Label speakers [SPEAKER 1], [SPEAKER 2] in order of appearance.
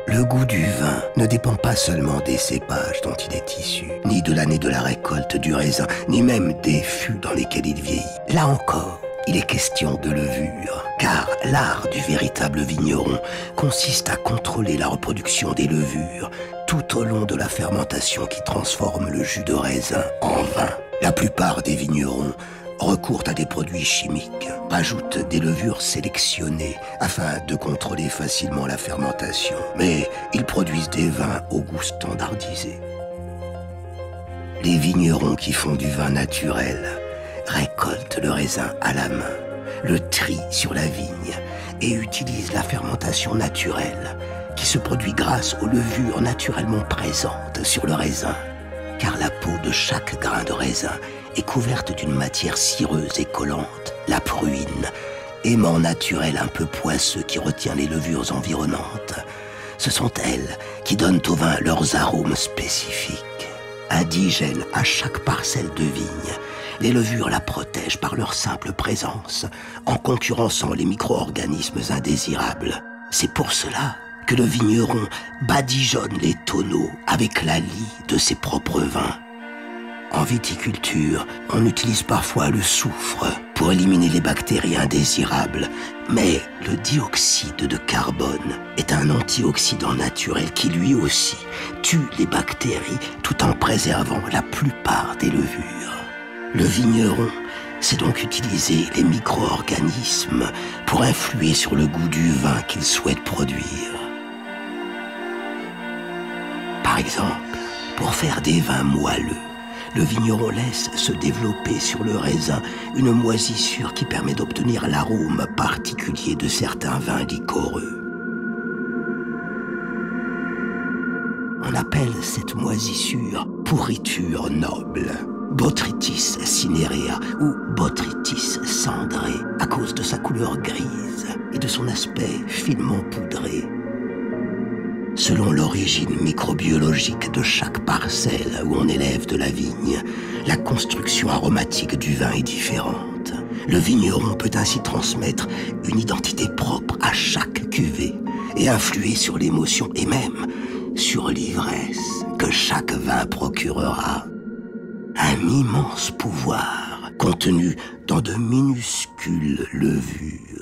[SPEAKER 1] Le goût du vin ne dépend pas seulement des cépages dont il est issu, ni de l'année de la récolte du raisin, ni même des fûts dans lesquels il vieillit. Là encore, il est question de levure, car l'art du véritable vigneron consiste à contrôler la reproduction des levures tout au long de la fermentation qui transforme le jus de raisin en vin. La plupart des vignerons recourent à des produits chimiques, rajoutent des levures sélectionnées afin de contrôler facilement la fermentation, mais ils produisent des vins au goût standardisé. Les vignerons qui font du vin naturel récoltent le raisin à la main, le trient sur la vigne et utilisent la fermentation naturelle qui se produit grâce aux levures naturellement présentes sur le raisin, car la peau de chaque grain de raisin est couverte d'une matière cireuse et collante, la pruine, aimant naturel un peu poisseux qui retient les levures environnantes. Ce sont elles qui donnent au vin leurs arômes spécifiques. Indigènes à chaque parcelle de vigne, les levures la protègent par leur simple présence, en concurrençant les micro-organismes indésirables. C'est pour cela que le vigneron badigeonne les tonneaux avec la lie de ses propres vins. En viticulture, on utilise parfois le soufre pour éliminer les bactéries indésirables, mais le dioxyde de carbone est un antioxydant naturel qui lui aussi tue les bactéries tout en préservant la plupart des levures. Le vigneron sait donc utiliser les micro-organismes pour influer sur le goût du vin qu'il souhaite produire. Par exemple, pour faire des vins moelleux, le vigneron laisse se développer sur le raisin une moisissure qui permet d'obtenir l'arôme particulier de certains vins liquoreux. On appelle cette moisissure pourriture noble, Botrytis cinerea ou Botrytis cendré, à cause de sa couleur grise et de son aspect finement poudré. Selon l'origine microbiologique de chaque parcelle où on élève de la vigne, la construction aromatique du vin est différente. Le vigneron peut ainsi transmettre une identité propre à chaque cuvée et influer sur l'émotion et même sur l'ivresse que chaque vin procurera. Un immense pouvoir contenu dans de minuscules levures.